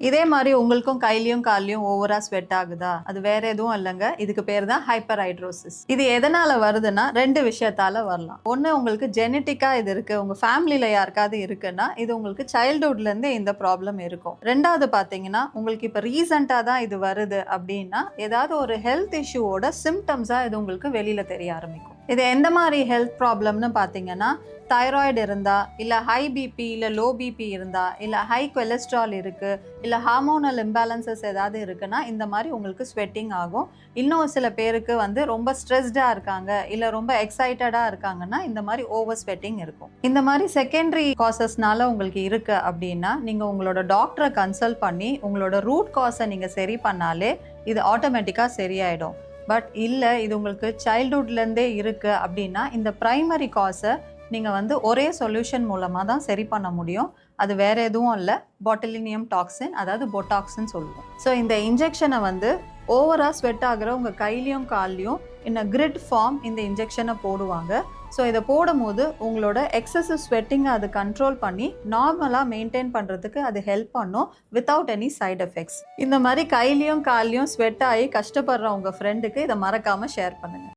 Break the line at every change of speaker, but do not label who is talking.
இதே மாதிரி உங்களுக்கும் கையிலயும் கால்லயும் ஓவரா ஸ்வெட் ஆகுதா? அது வேற எதுவும் இல்லங்க. இதுக்கு பேர் தான் ஹைப்பர்ஹைட்ரோசிஸ். இது எதனால வருதுன்னா 2 விஷயத்தால வரலாம். ஒண்ணு உங்களுக்கு ஜெனடிக்கா இது இருக்கு. உங்க ஃபேமிலில யாருக்காவது இருக்குன்னா, இது உங்களுக்கு சைல்ட்ஹுட்ல இருந்தே இந்த ப்ராப்ளம் இருக்கும். 2வது பார்த்தீங்கன்னா, உங்களுக்கு இப்ப ரீசென்ட்டா தான் இது வருது அப்டின்னா, ஏதாவது ஒரு ஹெல்த் இஷ்யூவோட சிம்ப்டம்ஸா இது உங்களுக்கு வெளியில தெரிய ஆரம்பிக்கும். இது எந்த மாதிரி ஹெல்த் ப்ராப்ளம்னு பார்த்தீங்கன்னா, தைராய்டு இருந்தா, இல்ல ஹை பிபி, இல்ல லோ பிபி இருந்தா, இல்ல ஹை கொலஸ்ட்ரால் இருக்கு, இல்ல ஹார்மோனல் இம்பேலன்சஸ் ஏதாவது இருக்குன்னா இந்த மாதிரி உங்களுக்கு ஸ்வெட்டிங் ஆகும். இன்னும் சில பேருக்கு வந்து ரொம்ப ஸ்ட்ரெஸ்டா இருக்காங்க, இல்ல ரொம்ப எக்ஸைட்டடா இருக்காங்கன்னா இந்த மாதிரி ஓவர் ஸ்வெட்டிங் இருக்கும். இந்த மாதிரி செகண்டரி காசஸ்னால உங்களுக்கு இருக்கு அப்படின்னா நீங்க உங்களோட டாக்டரை கன்சல்ட் பண்ணி உங்களோட ரூட் காஸை நீங்க சரி பண்ணாலே இது ஆட்டோமேட்டிக்கா சரியாயிடும். பட் இல்லை இது உங்களுக்கு சைல்ட்ஹுட்லேருந்தே இருக்குது அப்படின்னா இந்த ப்ரைமரி காஸை நீங்கள் வந்து ஒரே சொல்யூஷன் மூலமாக தான் சரி பண்ண முடியும். அது வேற எதுவும் இல்லை, பாட்டிலினியம் டாக்ஸின், அதாவது பொட்டாக்ஸ்ன்னு சொல்லுவோம். ஸோ இந்த இன்ஜெக்ஷனை வந்து ஓவராக ஸ்வெட் ஆகிற உங்கள் கையிலையும் கால்லையும் கிரிட் ஃபார்ம் இந்த இன்ஜெக்ஷனை போடுவாங்க. ஸோ இதை போடும்போது உங்களோட எக்ஸசிவ் ஸ்வெட்டிங்கை அது கண்ட்ரோல் பண்ணி நார்மலாக மெயின்டைன் பண்ணுறதுக்கு அது ஹெல்ப் பண்ணும் வித்தவுட் எனி சைட் எஃபெக்ட்ஸ். இந்த மாதிரி கையிலையும் கால்லையும் ஸ்வெட் ஆகி கஷ்டப்படுற உங்கள் ஃப்ரெண்டுக்கு இதை மறக்காமல் ஷேர் பண்ணுங்கள்.